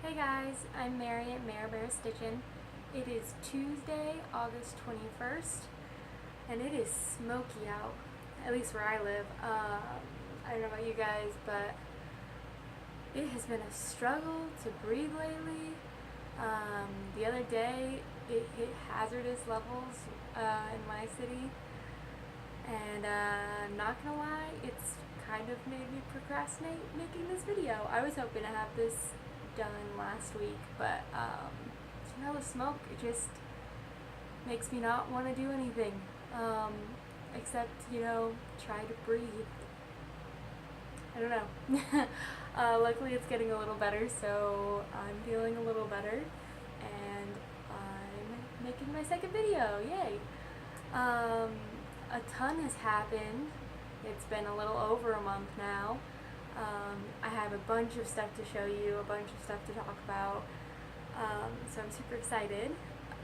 Hey guys, I'm Mary at Mare Bear Stitchin'. It is Tuesday, August 21st, and it is smoky out, at least where I live. I don't know about you guys, but it has been a struggle to breathe lately. The other day, it hit hazardous levels in my city, and I'm not gonna lie, it's kind of made me procrastinate making this video. I was hoping to have this done last week, but the smoke, it just makes me not want to do anything except, try to breathe. I don't know. Luckily it's getting a little better, so I'm feeling a little better, and I'm making my second video. Yay! A ton has happened. It's been a little over a month now. I have a bunch of stuff to show you, a bunch of stuff to talk about, so I'm super excited.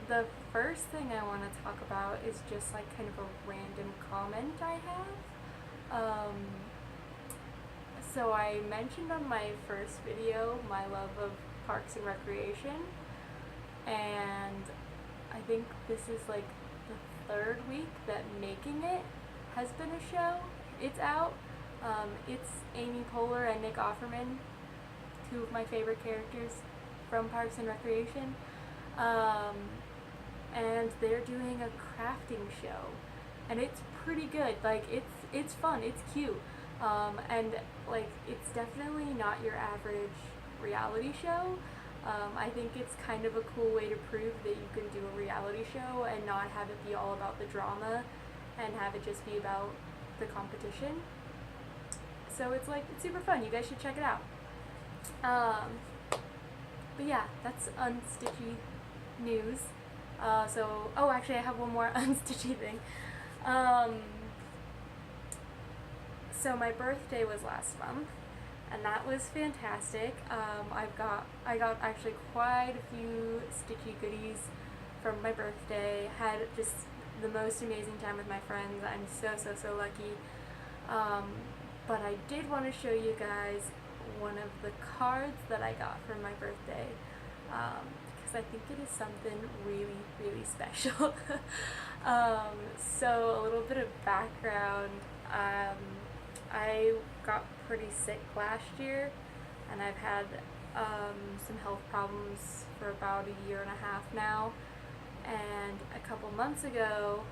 The first thing I want to talk about is just like kind of a random comment I have. So I mentioned on my first video my love of parks and recreation, and I think this is like the third week that Making It has been a show. It's out. It's Amy Poehler and Nick Offerman, two of my favorite characters from Parks and Recreation, and they're doing a crafting show, and it's pretty good. Like, it's fun, it's cute, and like, it's definitely not your average reality show. I think it's kind of a cool way to prove that you can do a reality show and not have it be all about the drama and have it just be about the competition. So it's super fun. You guys should check it out. But yeah, that's unstitchy news. Actually I have one more unstitchy thing. So my birthday was last month, and that was fantastic. I got actually quite a few stitchy goodies from my birthday. Had just the most amazing time with my friends. I'm so lucky. But I did want to show you guys one of the cards that I got for my birthday, because I think it is something really special. So a little bit of background. I got pretty sick last year, and I've had some health problems for about a year and a half now, and a couple months ago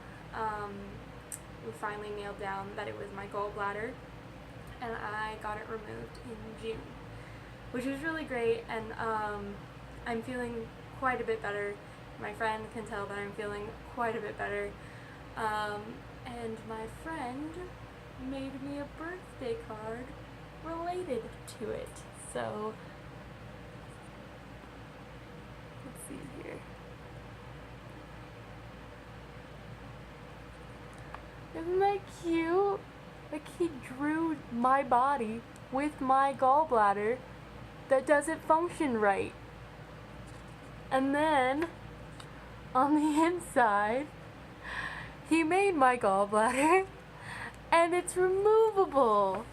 we finally nailed down that it was my gallbladder, and I got it removed in June, which was really great, and I'm feeling quite a bit better. My friend can tell that I'm feeling quite a bit better, and my friend made me a birthday card related to it. So let's see here. Isn't that cute? Like, he drew my body with my gallbladder that doesn't function right. And then on the inside, he made my gallbladder and it's removable.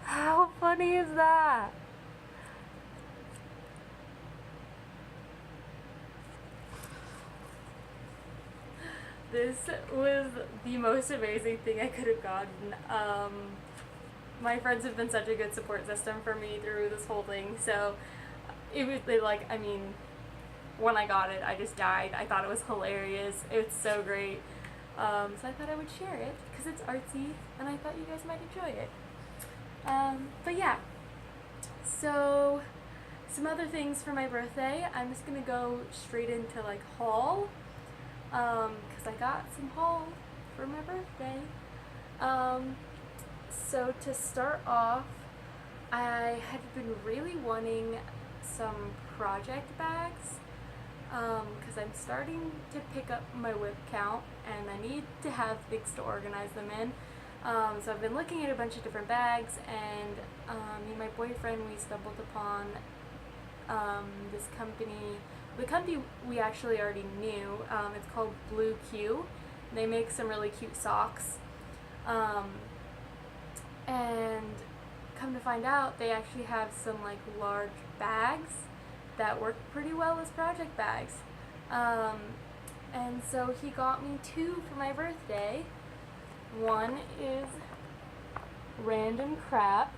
How funny is that? This was the most amazing thing I could have gotten. My friends have been such a good support system for me through this whole thing, so it was when I got it, I just died. I thought it was hilarious. It's so great. So I thought I would share it because it's artsy, and I thought you guys might enjoy it. But yeah, so some other things for my birthday. I'm just gonna go straight into haul, because I got some haul for my birthday. So to start off, I had been really wanting some project bags, because I'm starting to pick up my whip count and I need to have things to organize them in. So I've been looking at a bunch of different bags, and me and my boyfriend, we stumbled upon this company. The company we actually already knew. It's called Blue Q. They make some really cute socks. And come to find out, they actually have some like large bags that work pretty well as project bags. And so he got me two for my birthday. One is random crap.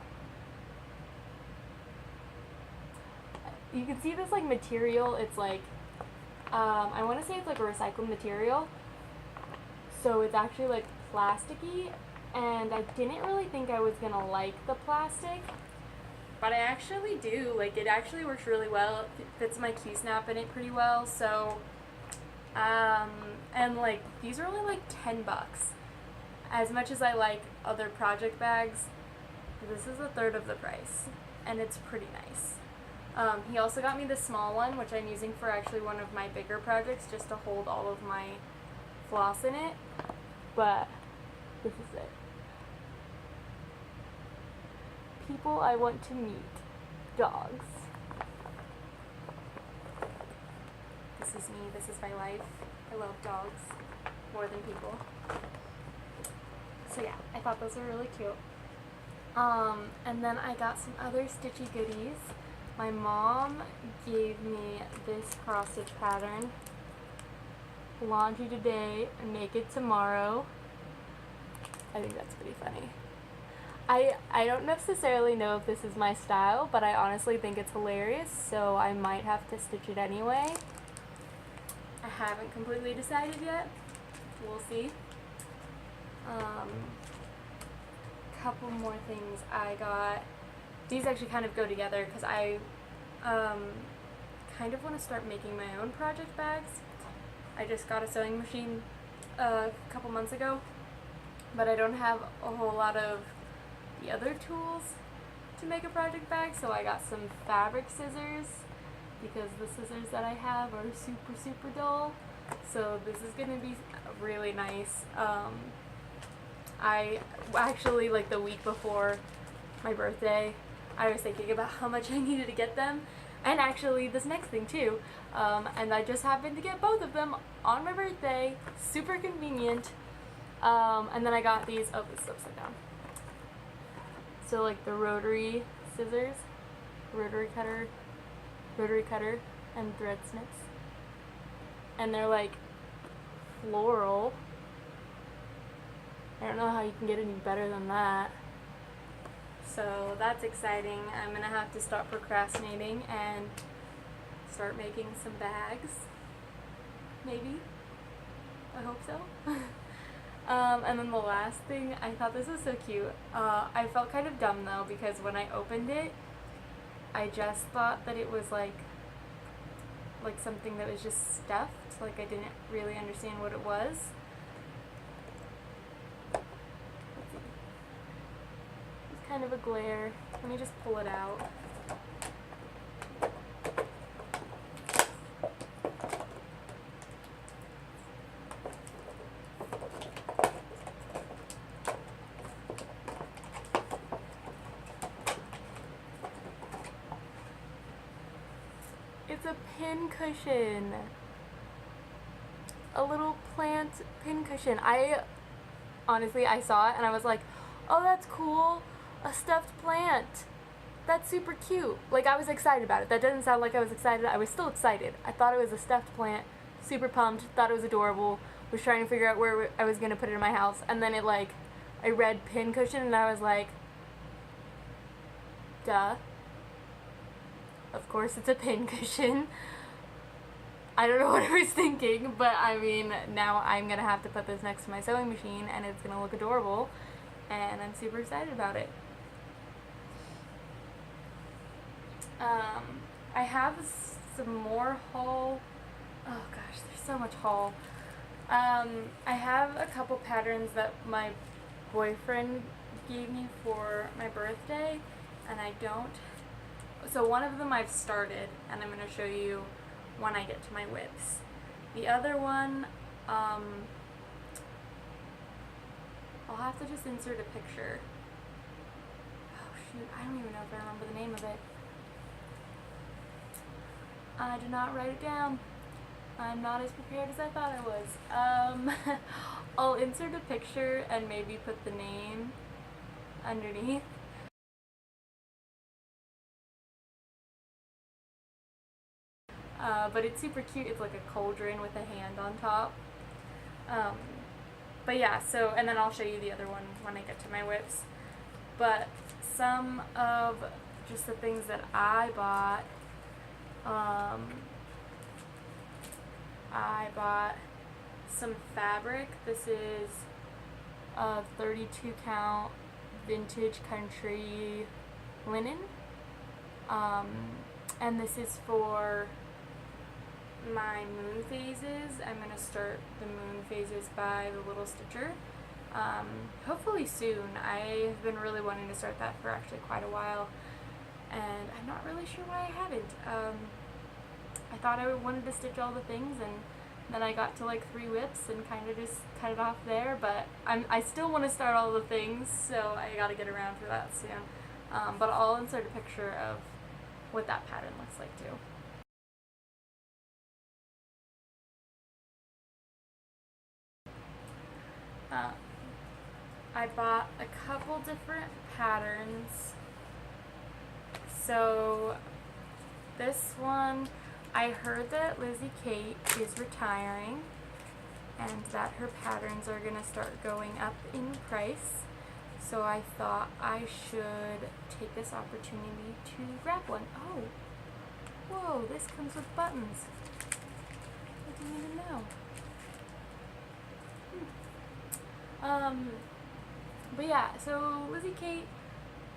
You can see this like material, it's like, I want to say it's like a recycled material. So it's actually like plasticky, and I didn't really think I was gonna like the plastic, but I actually do. Like, it actually works really well. It fits my Q-snap in it pretty well. So, and like these are only like $10. As much as I like other project bags, this is a third of the price, and it's pretty nice. He also got me the small one, which I'm using for actually one of my bigger projects, just to hold all of my floss in it. But this is it. People I want to meet. Dogs. This is me. This is my life. I love dogs more than people. So yeah, I thought those were really cute. And then I got some other stitchy goodies. My mom gave me this cross stitch pattern. Laundry today, make it tomorrow. I think that's pretty funny. I don't necessarily know if this is my style, but I honestly think it's hilarious, so I might have to stitch it anyway. I haven't completely decided yet. We'll see. Couple more things I got. These actually kind of go together because I kind of want to start making my own project bags. I just got a sewing machine a couple months ago, but I don't have a whole lot of the other tools to make a project bag, so I got some fabric scissors because the scissors that I have are super dull. So this is going to be really nice. I actually, like the week before my birthday, I was thinking about how much I needed to get them, and actually this next thing too, and I just happened to get both of them on my birthday. Super convenient. And then I got these, oh, this is upside down. So like the rotary scissors, rotary cutter, and thread snips. And they're like floral. I don't know how you can get any better than that. So that's exciting. I'm gonna have to stop procrastinating and start making some bags. Maybe. I hope so. And then the last thing, I thought this was so cute. I felt kind of dumb though, because when I opened it, I just thought that it was like something that was just stuffed. Like, I didn't really understand what it was. It's kind of a glare. Let me just pull it out. It's a pin cushion. A little plant pin cushion. Honestly, I saw it and I was like, oh, that's cool. A stuffed plant. That's super cute. Like, I was excited about it. That doesn't sound like I was excited. I was still excited. I thought it was a stuffed plant. Super pumped. Thought it was adorable. Was trying to figure out where I was going to put it in my house. And then I read pin cushion and I was like, duh. Of course it's a pin cushion. I don't know what I was thinking, but I mean, now I'm gonna have to put this next to my sewing machine and it's gonna look adorable, and I'm super excited about it. I have some more haul. Oh gosh, there's so much haul. I have a couple patterns that my boyfriend gave me for my birthday, and so one of them I've started, and I'm going to show you when I get to my widths. The other one, I'll have to just insert a picture. Oh shoot, I don't even know if I remember the name of it. I did not write it down. I'm not as prepared as I thought I was. I'll insert a picture and maybe put the name underneath. but it's super cute. It's like a cauldron with a hand on top. But yeah, so, and then I'll show you the other one when I get to my whips. But some of just the things that I bought, I bought some fabric. This is a 32 count vintage country linen. And this is for my moon phases. I'm going to start the moon phases by the Little Stitcher. Hopefully soon. I've been really wanting to start that for actually quite a while, and I'm not really sure why I haven't. I thought I wanted to stitch all the things, and then I got to like 3 whips and kind of just cut it off there, but I still want to start all the things, so I gotta get around for that soon. But I'll insert a picture of what that pattern looks like too. I bought a couple different patterns. So this one, I heard that Lizzie Kate is retiring and that her patterns are going to start going up in price. So I thought I should take this opportunity to grab one. Oh, whoa, this comes with buttons. I didn't even know. But yeah, so Lizzie Kate,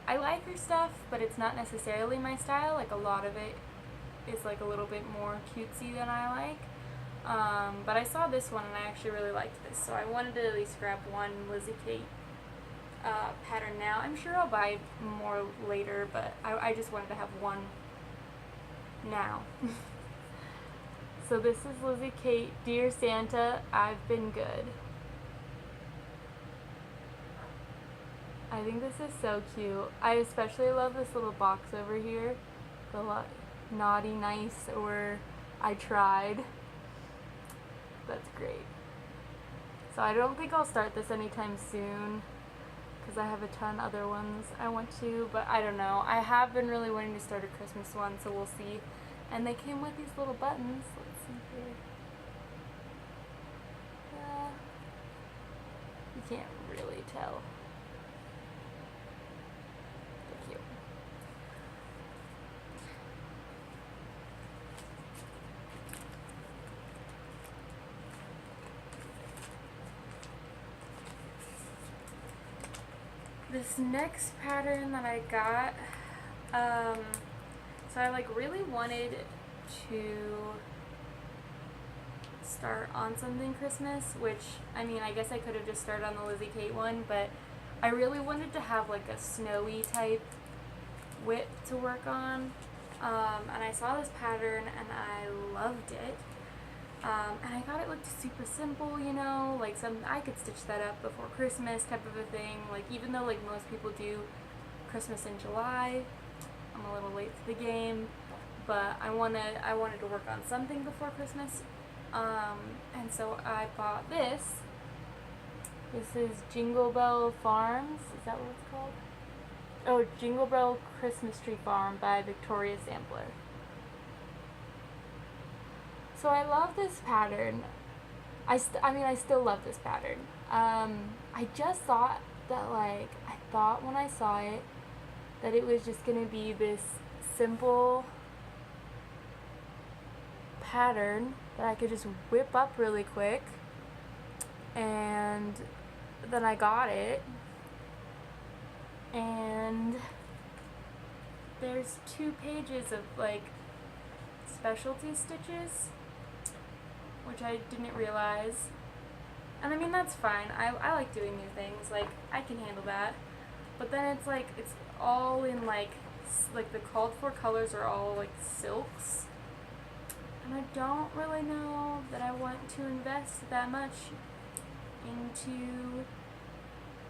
I like her stuff, but it's not necessarily my style. Like, a lot of it is like a little bit more cutesy than I like. But I saw this one and I actually really liked this, so I wanted to at least grab one Lizzie Kate pattern now. I'm sure I'll buy more later, but I just wanted to have one now. So this is Lizzie Kate, Dear Santa, I've Been Good. I think this is so cute. I especially love this little box over here. The naughty, nice, or I tried. That's great. So I don't think I'll start this anytime soon because I have a ton other ones I want to, but I don't know. I have been really wanting to start a Christmas one, so we'll see. And they came with these little buttons. Let's see here. You can't really tell. This next pattern that I got, so I like really wanted to start on something Christmas, which, I mean, I guess I could have just started on the Lizzie Kate one, but I really wanted to have like a snowy type whip to work on, and I saw this pattern and I loved it. And I thought it looked super simple, you know, like I could stitch that up before Christmas type of a thing. Like, even though like most people do Christmas in July, I'm a little late to the game, but I wanted to work on something before Christmas. And so I bought this. This is Jingle Bell Farms. Is that what it's called? Oh, Jingle Bell Christmas Tree Farm by Victoria Sampler. So I love this pattern. I still love this pattern. I just thought that, like, I thought when I saw it that it was just going to be this simple pattern that I could just whip up really quick. And then I got it. And there's 2 pages of, like, specialty stitches, which I didn't realize. And I mean, that's fine. I like doing new things. Like, I can handle that. But then it's like, it's all in like the called for colors are all like silks. And I don't really know that I want to invest that much into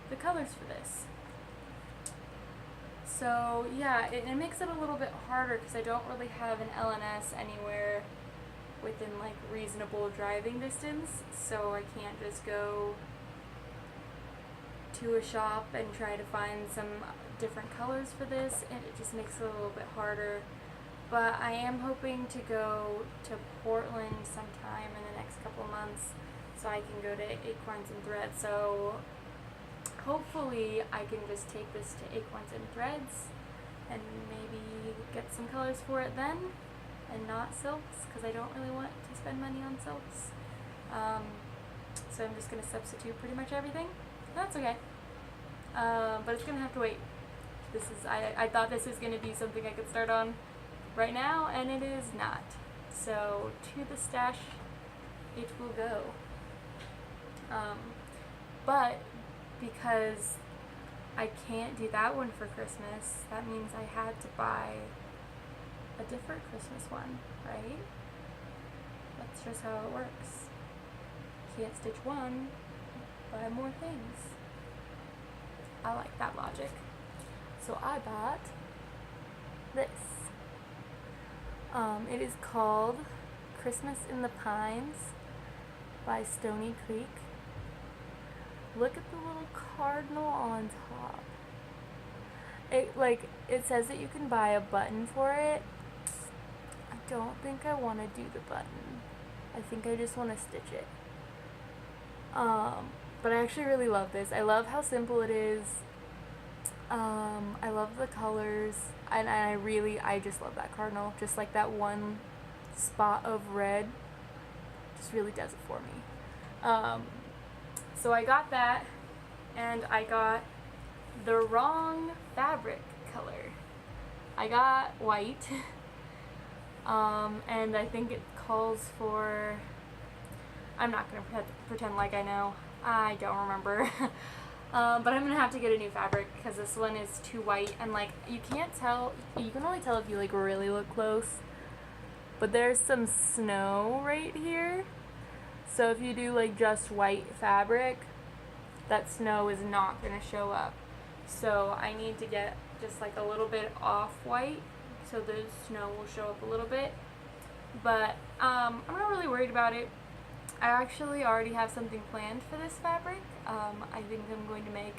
the colors for this. So yeah, it makes it a little bit harder because I don't really have an LNS anywhere within like reasonable driving distance, so I can't just go to a shop and try to find some different colors for this, and it just makes it a little bit harder. But I am hoping to go to Portland sometime in the next couple months so I can go to Acorns and Threads. So hopefully I can just take this to Acorns and Threads and maybe get some colors for it then and not silks, because I don't really want to spend money on silks. So I'm just going to substitute pretty much everything. That's okay. But it's going to have to wait. I thought this was going to be something I could start on right now, and it is not. So to the stash it will go. But because I can't do that one for Christmas, that means I had to buy a different Christmas one, right? That's just how it works. Can't stitch one, buy more things. I like that logic. So I bought this. It is called Christmas in the Pines by Stony Creek. Look at the little cardinal on top. It says that you can buy a button for it. I don't think I want to do the button. I think I just want to stitch it. But I actually really love this. I love how simple it is. I love the colors, and I just love that cardinal. Just like that one spot of red just really does it for me. So I got that, and I got the wrong fabric color. I got white, and I think it calls for, I'm not going to pretend like I know. I don't remember. But I'm going to have to get a new fabric because this one is too white, and like you can't tell, you can only tell if you like really look close, but there's some snow right here. So if you do like just white fabric, that snow is not going to show up. So I need to get just like a little bit off white so the snow will show up a little bit. But I'm not really worried about it. I actually already have something planned for this fabric. I think I'm going to make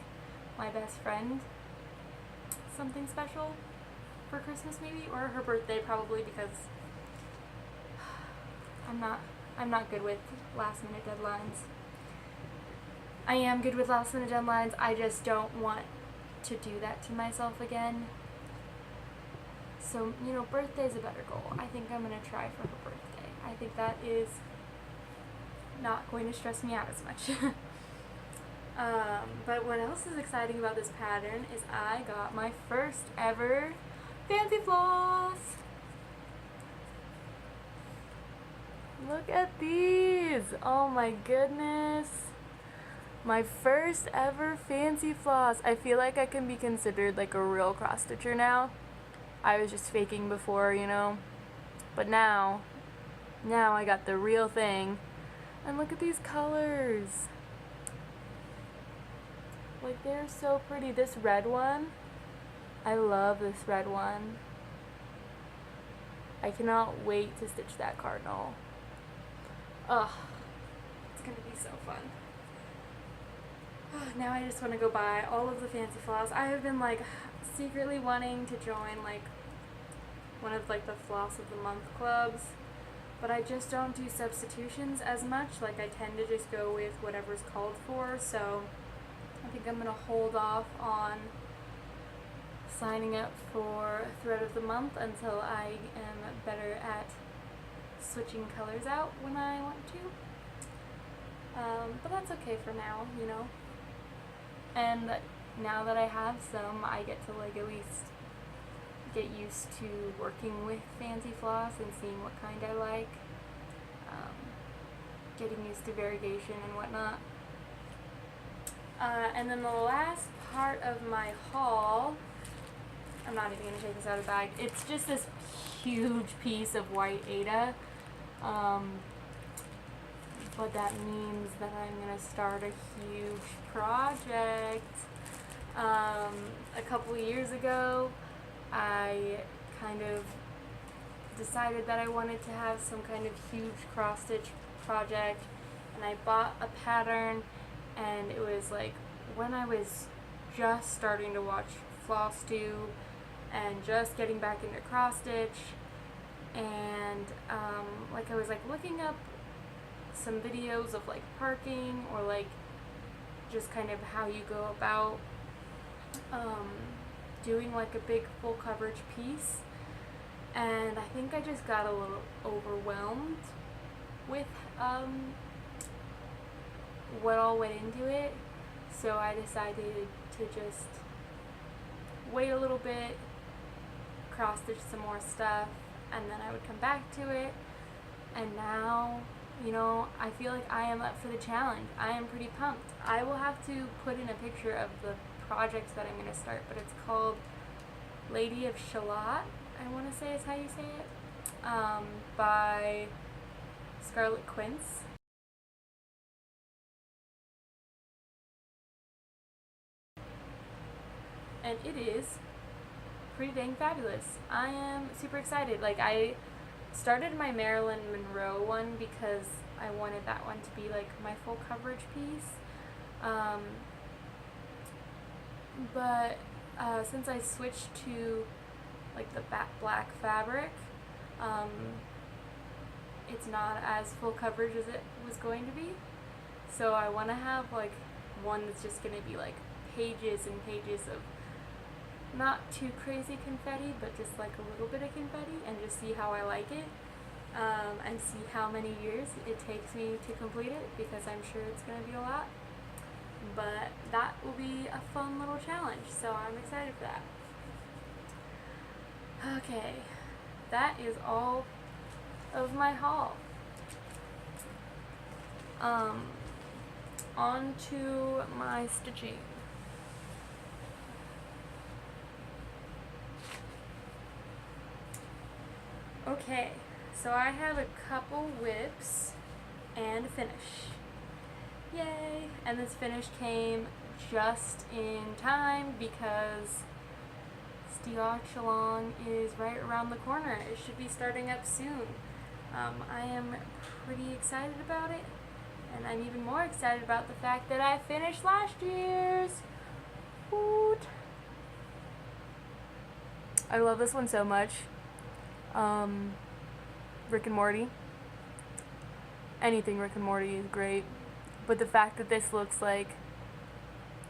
my best friend something special for Christmas maybe, or her birthday probably, because I'm not good with last minute deadlines. I am good with last minute deadlines, I just don't want to do that to myself again. So, you know, birthday's a better goal. I think I'm going to try for her birthday. I think that is not going to stress me out as much. But what else is exciting about this pattern is I got my first ever Fancy Floss. Look at these! Oh my goodness! My first ever Fancy Floss. I feel like I can be considered like a real cross stitcher now. I was just faking before, you know. But now I got the real thing. And look at these colors. Like, they're so pretty. This red one, I love this red one. I cannot wait to stitch that cardinal. Ugh, it's gonna be so fun. Now I just want to go buy all of the Fancy Floss. I have been like secretly wanting to join like one of like the Floss of the Month clubs, but I just don't do substitutions as much. Like, I tend to just go with whatever's called for, so I think I'm going to hold off on signing up for Thread of the Month until I am better at switching colors out when I want to. But that's okay for now, you know. And now that I have some, I get to like at least get used to working with Fancy Floss and seeing what kind I like. Getting used to variegation and whatnot. And then the last part of my haul, I'm not even going to take this out of the bag, it's just this huge piece of white Aida. But that means that I'm going to start a huge project. A couple years ago, I kind of decided that I wanted to have some kind of huge cross stitch project, and I bought a pattern, and it was like when I was just starting to watch Flosstube and just getting back into cross stitch, and like I was like looking up some videos of like parking, or like just kind of how you go about doing like a big full coverage piece, and I think I just got a little overwhelmed with what all went into it, so I decided to just wait a little bit, cross stitch some more stuff, and then I would come back to it. And now, you know, I feel like I am up for the challenge. I am pretty pumped. I will have to put in a picture of the project that I'm going to start, but it's called Lady of Shalott, I want to say is how you say it, by Scarlet Quince. And it is pretty dang fabulous. I am super excited. Like, I started my Marilyn Monroe one because I wanted that one to be like my full coverage piece. But since I switched to like the black fabric, it's not as full coverage as it was going to be. So I want to have like one that's just going to be like pages and pages of not too crazy confetti, but just like a little bit of confetti, and just see how I like it, and see how many years it takes me to complete it, because I'm sure it's going to be a lot. But that will be a fun little challenge, so I'm excited for that. Okay, that is all of my haul. On to my stitching. Okay, so I have a couple whips and a finish. Yay! And this finish came just in time because Stiachalong is right around the corner. It should be starting up soon. I am pretty excited about it, and I'm even more excited about the fact that I finished last year's. Woot! I love this one so much. Rick and Morty. Anything Rick and Morty is great, but the fact that this looks like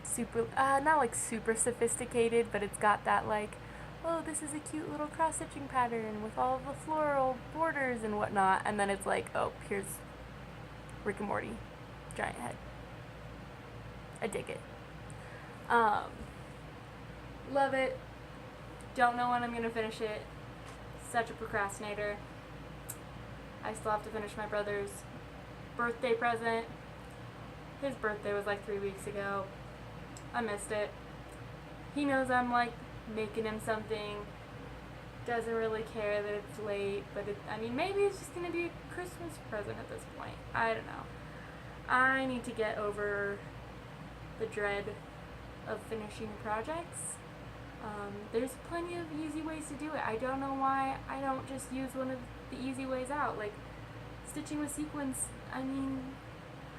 super, not like super sophisticated, but it's got that like, oh, this is a cute little cross-stitching pattern with all of the floral borders and whatnot, and then it's like, oh, here's Rick and Morty, giant head. I dig it. Love it. Don't know when I'm gonna finish it. Such a procrastinator. I still have to finish my brother's birthday present. His birthday was like 3 weeks ago. I missed it. He knows I'm like making him something. Doesn't really care that it's late, but I mean, maybe it's just gonna be a Christmas present at this point. I don't know. I need to get over the dread of finishing projects. There's plenty of easy ways to do it. I don't know why I don't just use one of the easy ways out, like stitching with sequins. I mean,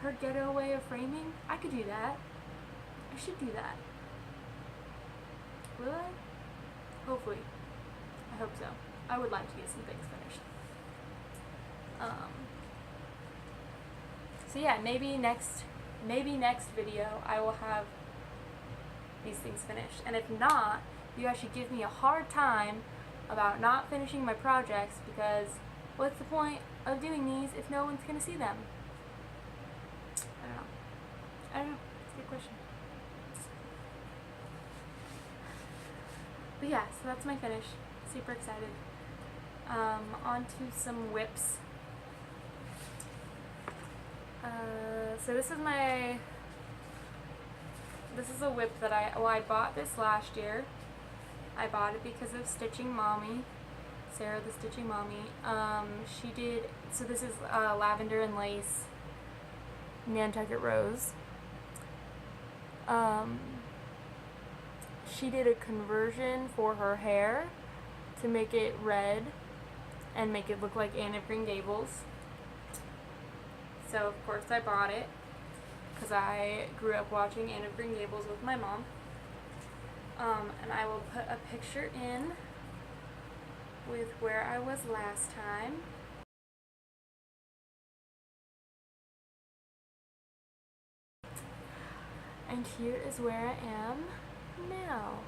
her ghetto way of framing, I could do that. I should do that. Will I? Hopefully. I hope so. I would like to get some things finished. So yeah, maybe next video I will have these things finished. And if not, you guys should give me a hard time about not finishing my projects, because what's the point of doing these if no one's gonna see them? I don't know. It's a good question. But yeah, so that's my finish. Super excited. On to some whips. So this is a whip that I bought this last year. I bought it because of Stitching Mommy, Sarah the Stitching Mommy. She did, so this is lavender and lace Nantucket Rose. She did a conversion for her hair to make it red and make it look like Anne of Green Gables. So of course I bought it because I grew up watching Anne of Green Gables with my mom. And I will put a picture in with where I was last time. And here is where I am now.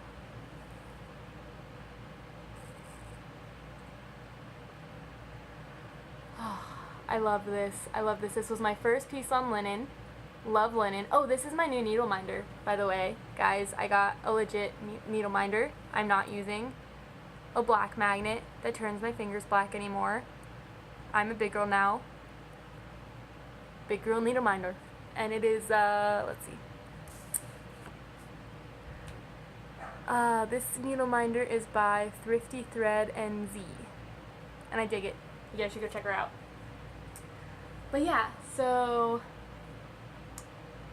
Oh, I love this. I love this. This was my first piece on linen. Love linen. Oh, this is my new needle minder, by the way. Guys, I got a legit needle minder. I'm not using a black magnet that turns my fingers black anymore. I'm a big girl now. Big girl needle minder. And it is, let's see. This needle minder is by Thrifty Thread and Z. And I dig it. You guys should go check her out. But yeah, so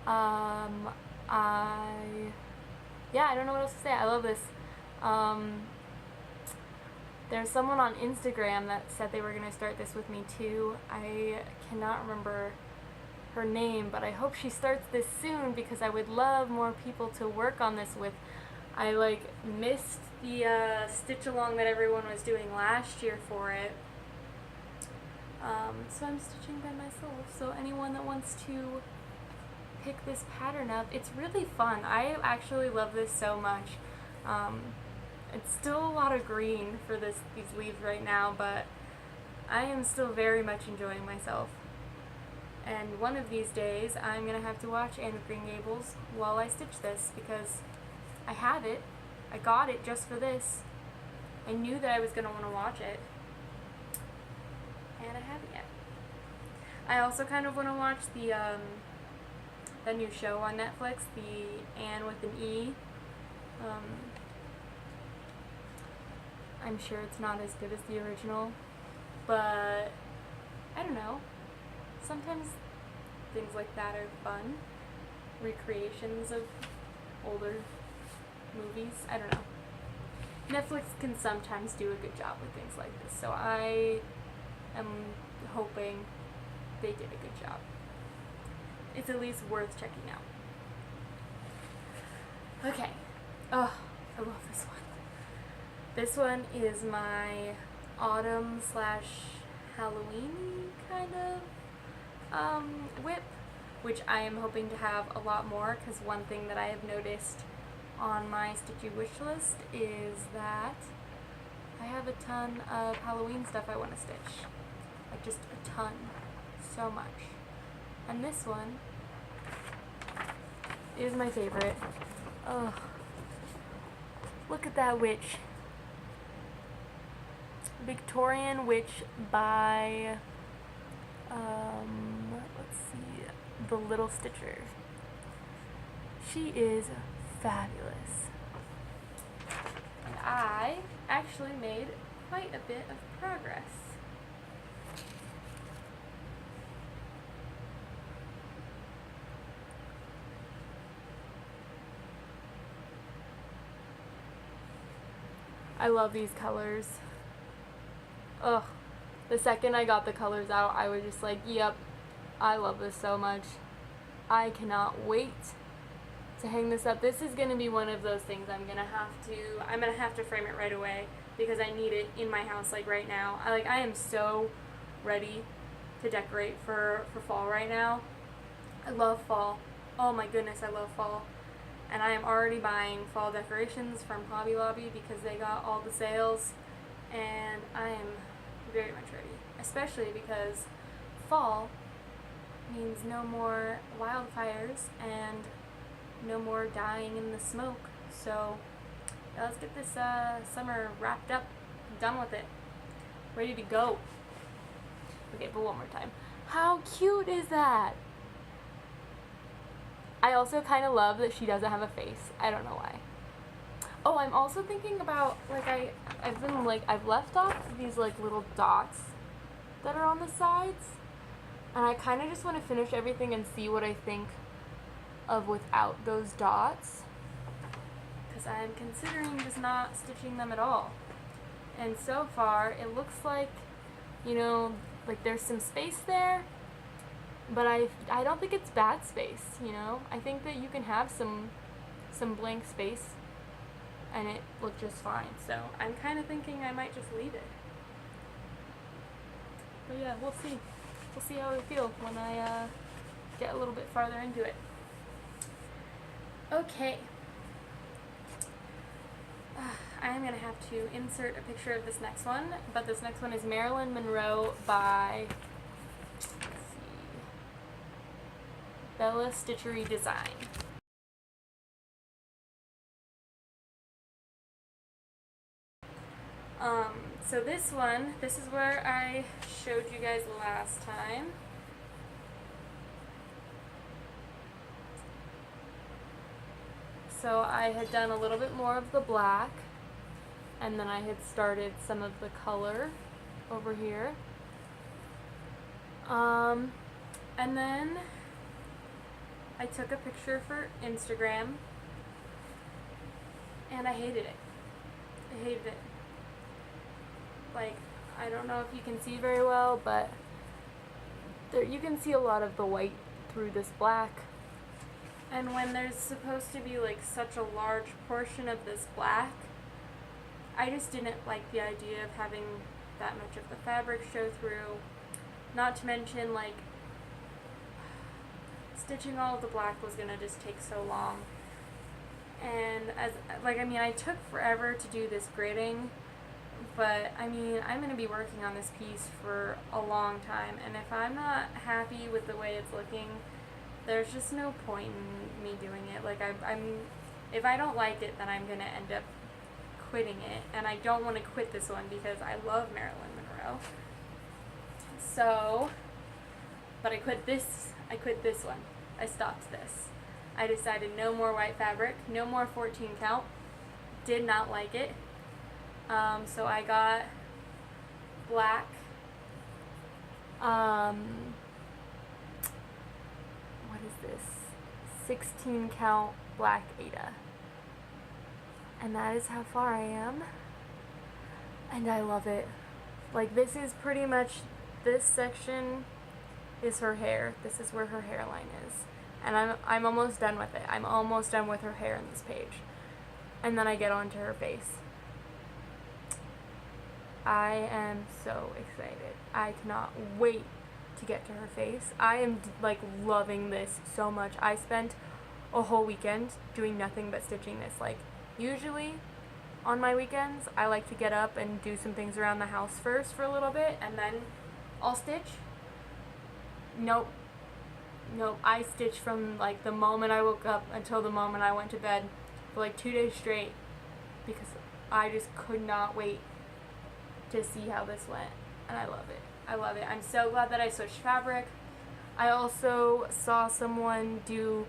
I don't know what else to say. I love this. There's someone on Instagram that said they were going to start this with me too. I cannot remember her name, but I hope she starts this soon because I would love more people to work on this with. I missed the stitch along that everyone was doing last year for it. So I'm stitching by myself. So anyone that wants to pick this pattern up, it's really fun. I actually love this so much. It's still a lot of green for these leaves right now, but I am still very much enjoying myself. And one of these days, I'm going to have to watch Anne of Green Gables while I stitch this because I have it. I got it just for this. I knew that I was going to want to watch it. And I haven't yet. I also kind of want to watch the new show on Netflix, the Anne with an E. I'm sure it's not as good as the original, but I don't know. Sometimes things like that are fun. Recreations of older movies. I don't know. Netflix can sometimes do a good job with things like this, so I am hoping they did a good job. It's at least worth checking out. Okay. Oh, I love this one. This one is my autumn / Halloween kind of whip, which I am hoping to have a lot more because one thing that I have noticed on my Stitchy wish list is that I have a ton of Halloween stuff I want to stitch. Like just a ton. So much. And this one is my favorite. Oh, look at that witch. Victorian witch by, let's see, The Little Stitcher. She is fabulous. And I actually made quite a bit of progress. I love these colors. Ugh. The second I got the colors out, I was just like, yep, I love this so much. I cannot wait to hang this up. This is going to be one of those things I'm going to have to frame it right away because I need it in my house like right now. I am so ready to decorate for fall right now. I love fall. Oh my goodness, I love fall. And I am already buying fall decorations from Hobby Lobby because they got all the sales, and I am very much ready, especially because fall means no more wildfires and no more dying in the smoke. So yeah, let's get this summer wrapped up, done with it, ready to go. Okay, but one more time. How cute is that? I also kind of love that she doesn't have a face. I don't know why. Oh, I'm also thinking about, I've left off these, little dots that are on the sides. And I kind of just want to finish everything and see what I think of without those dots. Because I'm considering just not stitching them at all. And so far, it looks like, there's some space there. But I don't think it's bad space, I think that you can have some blank space and it looked just fine. So I'm kind of thinking I might just leave it. But yeah, we'll see. We'll see how I feel when I get a little bit farther into it. Okay. I'm going to have to insert a picture of this next one, but this next one is Marilyn Monroe by, let's see, Bella Stitchery Design. So this one, this is where I showed you guys last time. So I had done a little bit more of the black, and then I had started some of the color over here. And then I took a picture for Instagram, and I hated it. I hated it. Like, I don't know if you can see very well, but there you can see a lot of the white through this black. And when there's supposed to be like such a large portion of this black, I just didn't like the idea of having that much of the fabric show through. Not to mention, like, stitching all of the black was gonna just take so long. And I took forever to do this gridding, but I mean, I'm gonna be working on this piece for a long time, and if I'm not happy with the way it's looking, there's just no point in me doing it. Like, if I don't like it, then I'm gonna end up quitting it, and I don't want to quit this one because I love Marilyn Monroe. So, but I quit this one. I stopped this. I decided no more white fabric, no more 14 count. Did not like it. So I got black. What is this? 16 count black Ada. And that is how far I am. And I love it. Like, this is pretty much, this section is her hair. This is where her hairline is. And I'm almost done with it. I'm almost done with her hair in this page. And then I get onto her face. I am so excited. I cannot wait to get to her face. I am like loving this so much. I spent a whole weekend doing nothing but stitching this. Like, usually on my weekends I like to get up and do some things around the house first for a little bit and then I'll stitch. Nope. I stitched from like the moment I woke up until the moment I went to bed for like 2 days straight because I just could not wait to see how this went, and I love it. I love it. I'm so glad that I switched fabric. I also saw someone do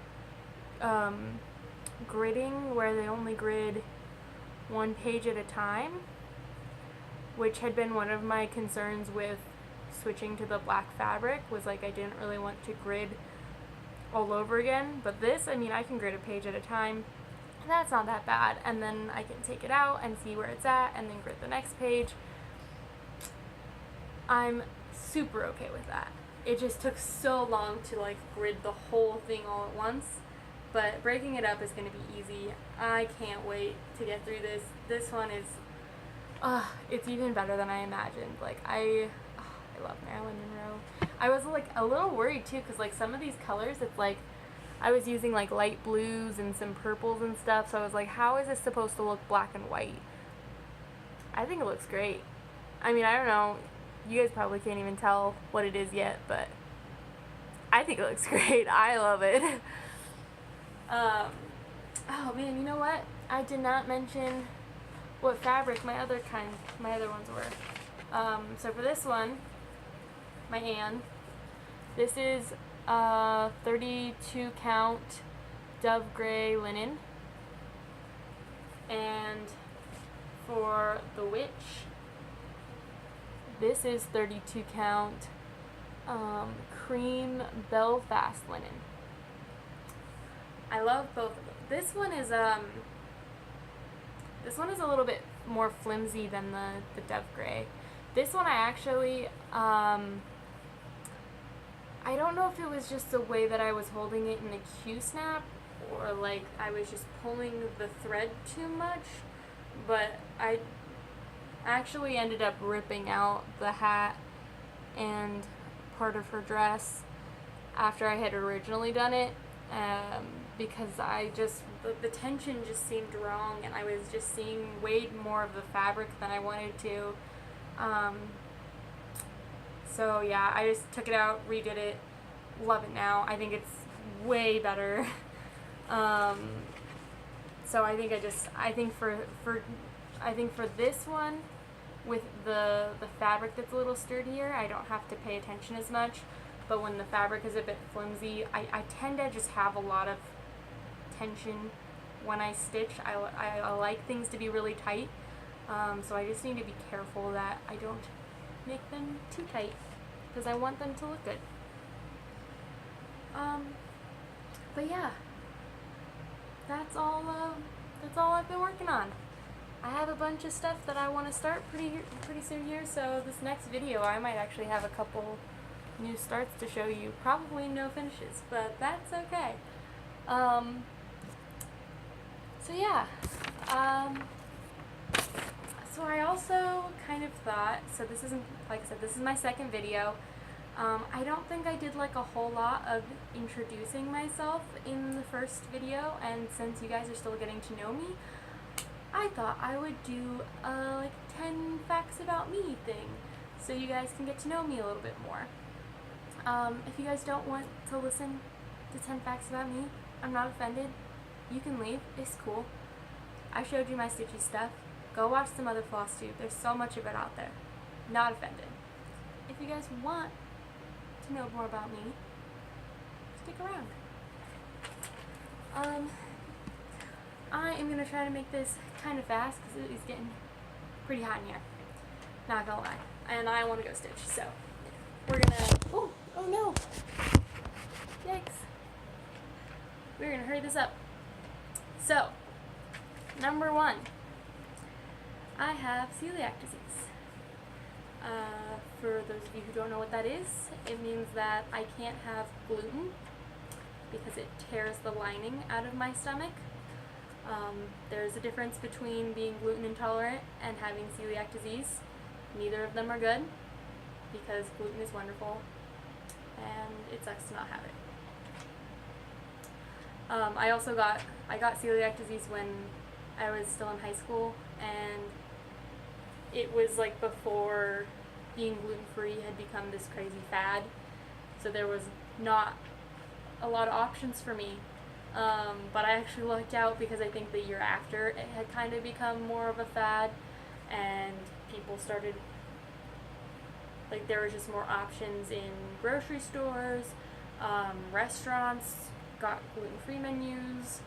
gridding where they only grid one page at a time, which had been one of my concerns with switching to the black fabric, was like I didn't really want to grid all over again. But this, I mean, I can grid a page at a time. That's not that bad, and then I can take it out and see where it's at and then grid the next page. I'm super okay with that. It just took so long to like grid the whole thing all at once, but breaking it up is going to be easy. I can't wait to get through this. This one is, it's even better than I imagined. Like, I love Marilyn Monroe. I was like a little worried too, because like some of these colors, it's like I was using like light blues and some purples and stuff, so I was like, how is this supposed to look black and white? I think it looks great. I mean, I don't know, you guys probably can't even tell what it is yet, but I think it looks great. I love it. Oh man, you know what? I did not mention what fabric my other ones were. So for this one, my Anne, this is 32 count dove gray linen, and for the witch, this is 32 count cream Belfast linen. I love both of them. This one is a little bit more flimsy than the dove gray. This one I actually I don't know if it was just the way that I was holding it in the Q-snap, or like I was just pulling the thread too much, but I actually ended up ripping out the hat and part of her dress after I had originally done it, because the tension just seemed wrong, and I was just seeing way more of the fabric than I wanted to. So yeah, I just took it out, redid it, love it now. I think it's way better. So I think for this one, with the fabric that's a little sturdier, I don't have to pay attention as much. But when the fabric is a bit flimsy, I tend to just have a lot of tension when I stitch. I like things to be really tight, so I just need to be careful that I don't make them too tight, because I want them to look good. But yeah, that's all I've been working on. I have a bunch of stuff that I want to start pretty soon here, so this next video I might actually have a couple new starts to show you. Probably no finishes, but that's okay. So yeah, so I also kind of thought, so this isn't, like I said, this is my second video. I don't think I did like a whole lot of introducing myself in the first video, and since you guys are still getting to know me, I thought I would do a like 10 facts about me thing, so you guys can get to know me a little bit more. If you guys don't want to listen to 10 facts about me, I'm not offended. You can leave, it's cool. I showed you my stitchy stuff. Go watch some other Flosstube. There's so much of it out there. Not offended. If you guys want to know more about me, stick around. I am going to try to make this kind of fast because it is getting pretty hot in here. Not gonna lie. And I want to go stitch, so we're going to... Oh no! Yikes. We're going to hurry this up. So, number 1. I have celiac disease. For those of you who don't know what that is, it means that I can't have gluten because it tears the lining out of my stomach. There's a difference between being gluten intolerant and having celiac disease. Neither of them are good because gluten is wonderful and it sucks to not have it. I got celiac disease when I was still in high school, and it was like before being gluten-free had become this crazy fad, so there was not a lot of options for me. But I actually lucked out because I think the year after it had kind of become more of a fad, and people started, like, there were just more options in grocery stores, restaurants got gluten-free menus.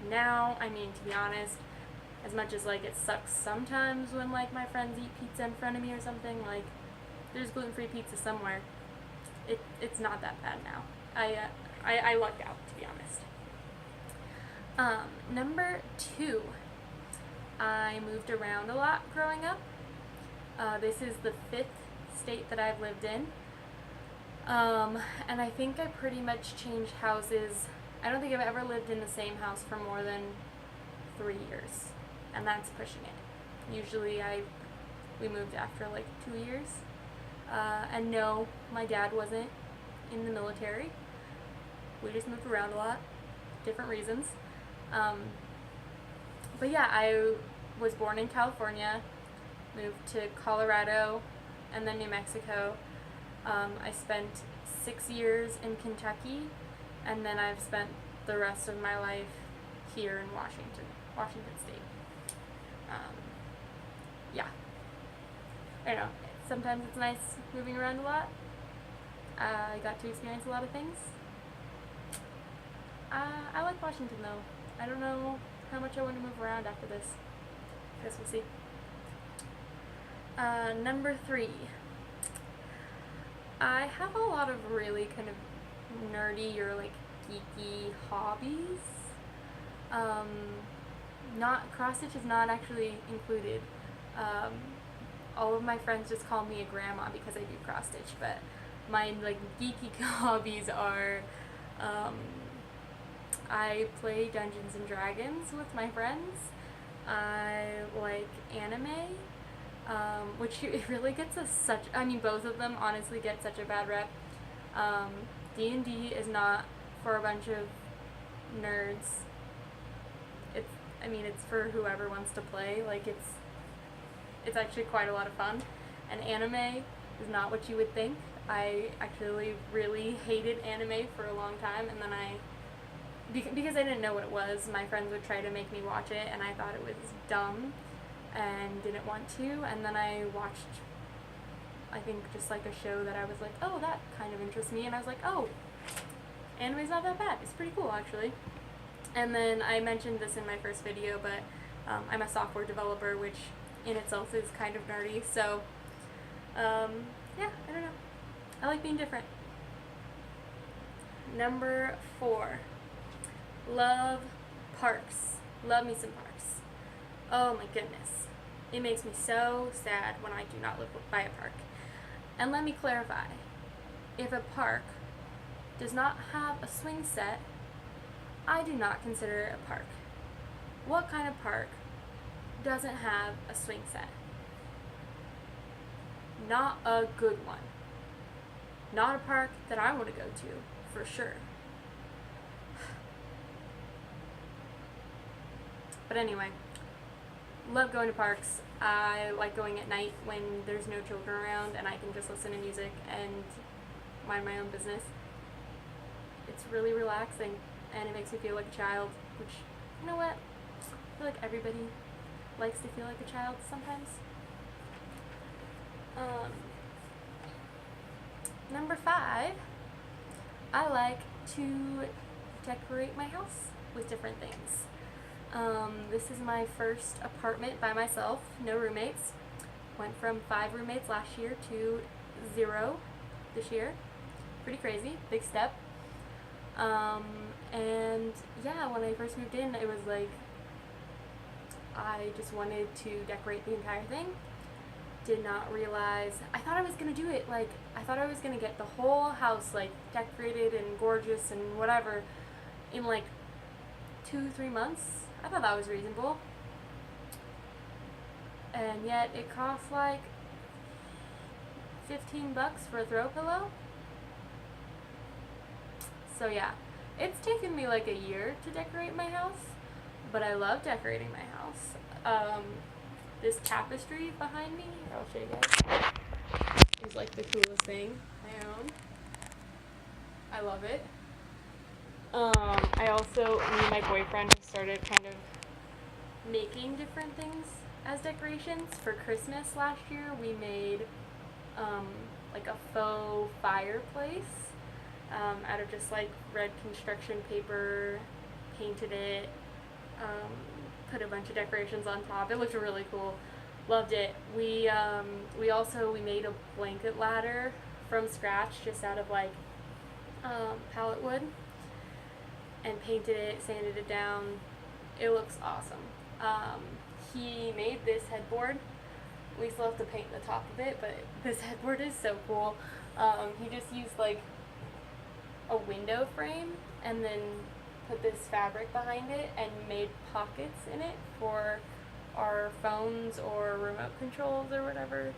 Now, I mean, to be honest, as much as like it sucks sometimes when like my friends eat pizza in front of me or something, like there's gluten-free pizza somewhere. It's not that bad now. I lucked out, to be honest. Number 2, I moved around a lot growing up. This is the 5th state that I've lived in. And I think I pretty much changed houses. I don't think I've ever lived in the same house for more than 3 years, and that's pushing it. Usually we moved after like 2 years. And no, my dad wasn't in the military. We just moved around a lot, different reasons. But yeah, I was born in California, moved to Colorado, and then New Mexico. I spent 6 years in Kentucky, and then I've spent the rest of my life here in Washington State. Yeah. I don't know. Sometimes it's nice moving around a lot. I got to experience a lot of things. I like Washington though. I don't know how much I want to move around after this. I guess we'll see. Number 3. I have a lot of really kind of nerdy or like geeky hobbies. Cross stitch is not actually included. All of my friends just call me a grandma because I do cross stitch, but my like geeky hobbies are I play Dungeons and Dragons with my friends. I like anime, which it really gets both of them honestly get such a bad rep. D&D is not for a bunch of nerds. It's for whoever wants to play. Like, it's actually quite a lot of fun. And anime is not what you would think. I actually really hated anime for a long time, and then because I didn't know what it was, my friends would try to make me watch it, and I thought it was dumb and didn't want to, and then I watched, I think, just like a show that I was like, oh, that kind of interests me, and I was like, oh, anime's not that bad. It's pretty cool, actually. And then I mentioned this in my first video, but I'm a software developer, which in itself is kind of nerdy, so yeah, I don't know. I like being different. Number 4, love parks. Love me some parks. Oh my goodness. It makes me so sad when I do not live by a park. And let me clarify. If a park does not have a swing set, I do not consider it a park. What kind of park doesn't have a swing set? Not a good one. Not a park that I want to go to, for sure. But anyway, love going to parks. I like going at night when there's no children around and I can just listen to music and mind my own business. It's really relaxing and it makes me feel like a child, which, you know what? I feel like everybody likes to feel like a child sometimes. Number 5, I like to decorate my house with different things. This is my first apartment by myself, no roommates. Went from 5 roommates last year to 0 this year. Pretty crazy, big step. And yeah, when I first moved in, it was like, I just wanted to decorate the entire thing. Did not realize, I thought I was gonna do it, like, I thought I was gonna get the whole house, like, decorated and gorgeous and whatever in, like, 2-3 months. I thought that was reasonable. And yet, it costs, like, $15 for a throw pillow. So yeah, it's taken me, like, a year to decorate my house, but I love decorating my house. This tapestry behind me, here, I'll show you guys, is like the coolest thing I own. I love it. I also, me and my boyfriend have started kind of making different things as decorations. For Christmas last year, we made like a faux fireplace out of just like red construction paper, painted it, put a bunch of decorations on top. It looked really cool. Loved it. We made a blanket ladder from scratch, just out of like pallet wood, and painted it, sanded it down. It looks awesome. He made this headboard. We still have to paint the top of it, but this headboard is so cool. He just used like a window frame and then put this fabric behind it and made pockets in it for our phones or remote controls or whatever.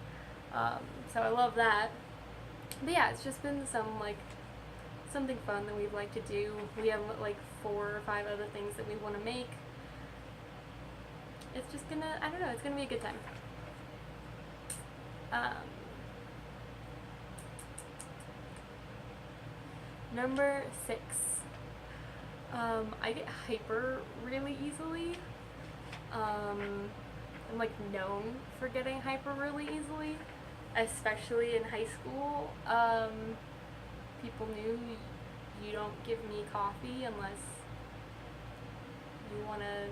So I love that. But yeah, it's just been something fun that we'd like to do. We have like 4 or 5 other things that we want to make. It's just gonna, I don't know, it's gonna be a good time. Number 6. I get hyper really easily. I'm like known for getting hyper really easily, especially in high school. People knew you don't give me coffee unless you want to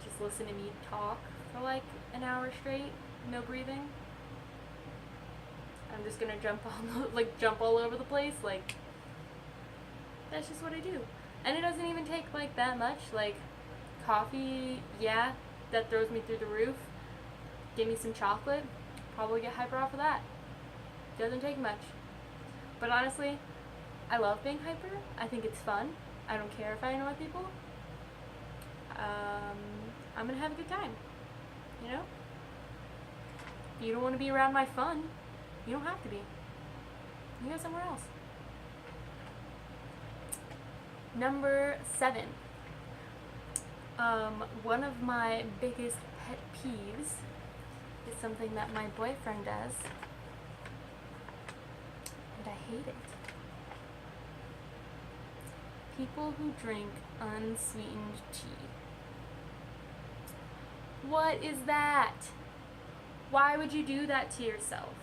just listen to me talk for like an hour straight, no breathing. I'm just gonna jump all over the place, like, that's just what I do. And it doesn't even take like that much. Like, coffee, yeah, that throws me through the roof. Give me some chocolate, probably get hyper off of that. Doesn't take much. But honestly, I love being hyper. I think it's fun. I don't care if I annoy people. I'm gonna have a good time. you know? If you don't want to be around my fun, you don't have to be. You go somewhere else. Number 7. One of my biggest pet peeves is something that my boyfriend does, and I hate it. People who drink unsweetened tea. What is that? Why would you do that to yourself?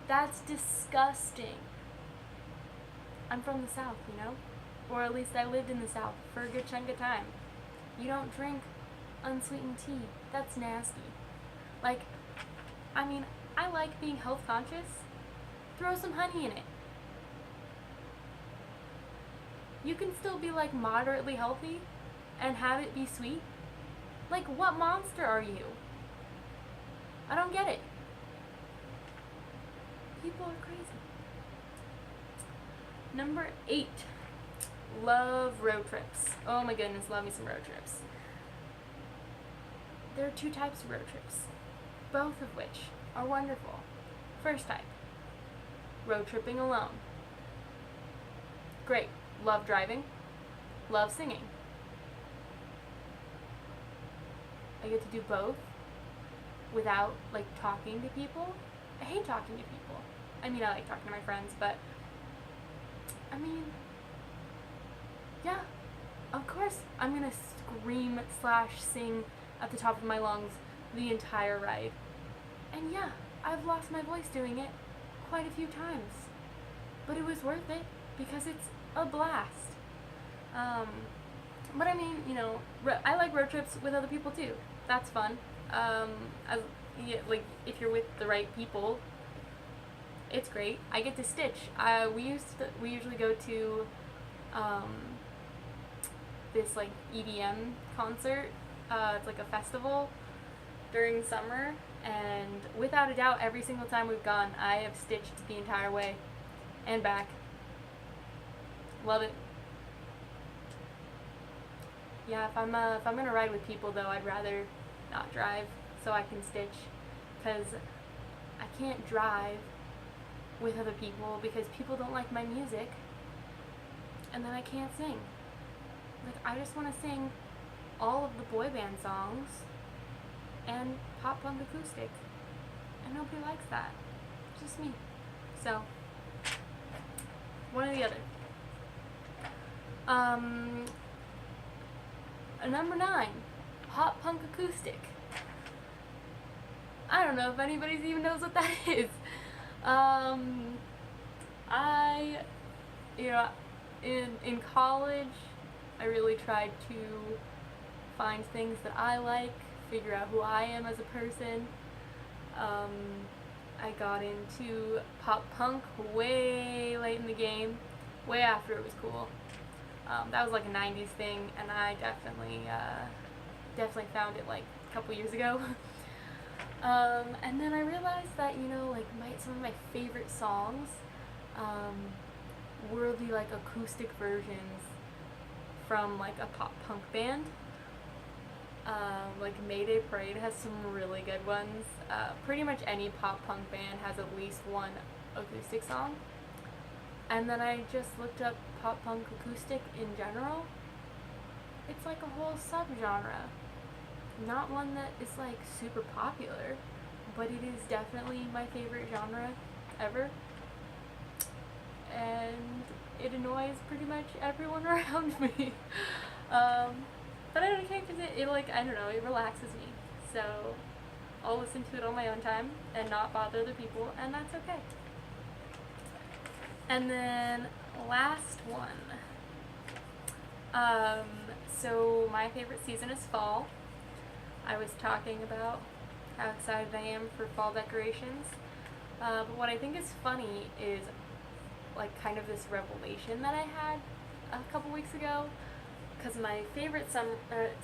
That's disgusting. I'm from the South, you know? Or at least I lived in the South for a good chunk of time. You don't drink unsweetened tea. That's nasty. Like, I mean, I like being health conscious. Throw some honey in it. You can still be like moderately healthy and have it be sweet. Like, what monster are you? I don't get it. People are crazy. Number 8. Love road trips. Oh my goodness, love me some road trips. There are 2 types of road trips, both of which are wonderful. First type, road tripping alone. Great. Love driving. Love singing. I get to do both without like talking to people. I hate talking to people. I mean, I like talking to my friends, but I mean, yeah, of course I'm gonna scream / sing at the top of my lungs the entire ride. And yeah, I've lost my voice doing it quite a few times, but it was worth it because it's a blast. But I mean, you know, I like road trips with other people too. That's fun. Like if you're with the right people, it's great. I get to stitch. We usually go to this like EDM concert. It's like a festival during summer, and without a doubt, every single time we've gone, I have stitched the entire way and back. Love it. Yeah, if I'm gonna ride with people though, I'd rather not drive so I can stitch, because I can't drive with other people because people don't like my music, and then I can't sing. Like, I just want to sing all of the boy band songs and pop punk acoustic, and nobody likes that. It's just me. So, one or the other. Number 9, pop punk acoustic. I don't know if anybody even knows what that is. In college, I really tried to find things that I like, figure out who I am as a person. I got into pop punk way late in the game, way after it was cool. That was like a 90s thing, and I definitely found it like a couple years ago. And then I realized that, you know, like some of my favorite songs were the like acoustic versions from like a pop punk band. Like Mayday Parade has some really good ones. Pretty much any pop punk band has at least one acoustic song. And then I just looked up pop punk acoustic in general. It's like a whole subgenre. Not one that is like super popular, but it is definitely my favorite genre ever. And it annoys pretty much everyone around me. But I don't care because it like, I don't know, it relaxes me. So I'll listen to it on my own time and not bother other people, and that's okay. And then last one. So my favorite season is fall. I was talking about how excited I am for fall decorations. But what I think is funny is like kind of this revelation that I had a couple weeks ago, because my favorite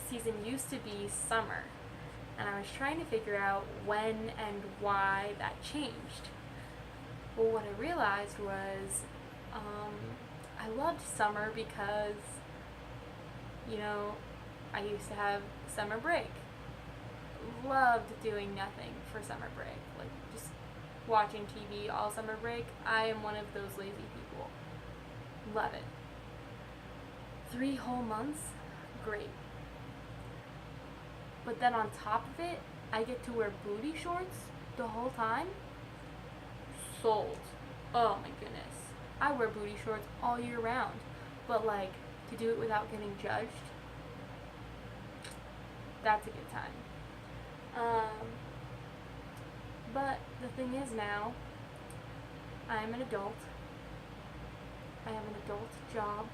season used to be summer, and I was trying to figure out when and why that changed. Well, what I realized was I loved summer because, you know, I used to have summer break. loved doing nothing for summer break, like just watching TV all summer break. I am one of those lazy people. Love it. 3 whole months, great. But then on top of it, I get to wear booty shorts the whole time. Sold. Oh my goodness. I wear booty shorts all year round. But like, to do it without getting judged, that's a good time. But the thing is now, I'm an adult. I have an adult job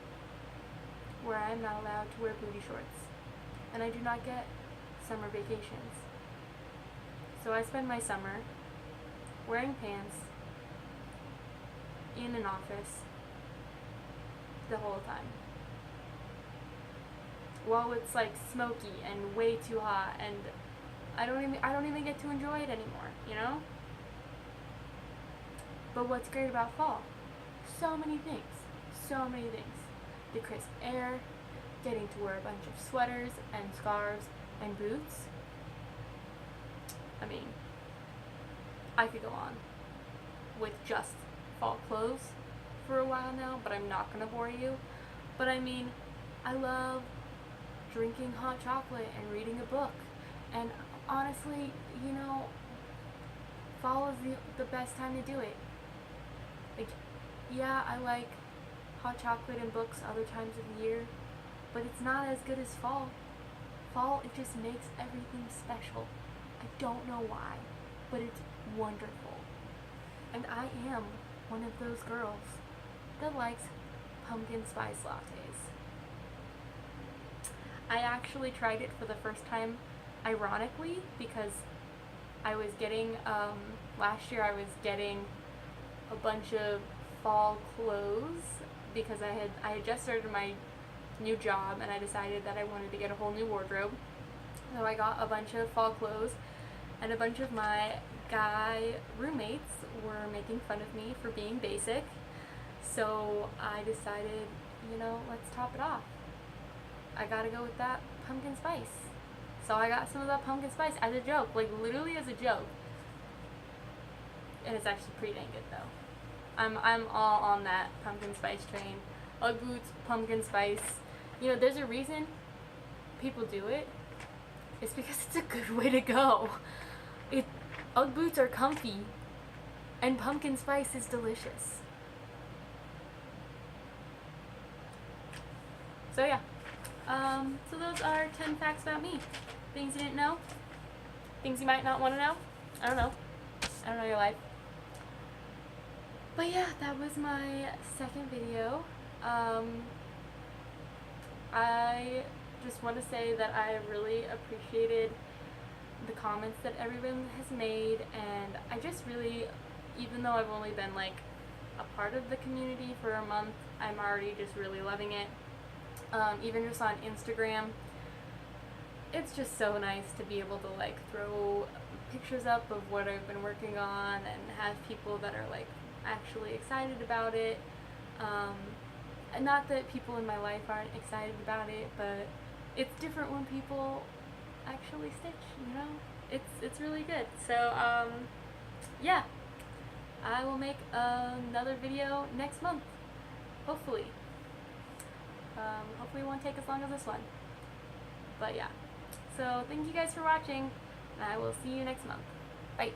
where I am not allowed to wear booty shorts. And I do not get summer vacations. So I spend my summer wearing pants in an office the whole time. Well, it's like smoky and way too hot, and I don't even get to enjoy it anymore, you know? But what's great about fall? So many things. So many things. The crisp air, getting to wear a bunch of sweaters and scarves and boots. I mean, I could go on with just fall clothes for a while now, but I'm not going to bore you. But I mean, I love drinking hot chocolate and reading a book. And honestly, you know, fall is the best time to do it. Like, yeah, I like hot chocolate and books other times of the year, but it's not as good as fall. Fall, it just makes everything special. I don't know why, but it's wonderful. And I am one of those girls that likes pumpkin spice lattes. I actually tried it for the first time, ironically, because I was getting, last year I was getting a bunch of fall clothes because I had just started my new job and I decided that I wanted to get a whole new wardrobe. So I got a bunch of fall clothes, and a bunch of my guy roommates were making fun of me for being basic. So I decided, you know, let's top it off. I gotta go with that pumpkin spice. So I got some of that pumpkin spice as a joke, like literally as a joke. And it's actually pretty dang good though. I'm all on that pumpkin spice train. Ugg boots, pumpkin spice. You know, there's a reason people do it. It's because it's a good way to go. Ugg boots are comfy, and pumpkin spice is delicious. So yeah. So those are 10 facts about me. Things you didn't know. Things you might not want to know. I don't know. I don't know your life. But yeah, that was my second video. I just want to say that I really appreciated the comments that everyone has made, and I just really, even though I've only been like a part of the community for a month, I'm already just really loving it. Even just on Instagram, it's just so nice to be able to like throw pictures up of what I've been working on and have people that are like actually excited about it. And not that people in my life aren't excited about it, but it's different when people actually stitch, you know? It's really good. So, yeah. I will make another video next month. Hopefully. Hopefully it won't take as long as this one. But yeah. So, thank you guys for watching, and I will see you next month. Bye.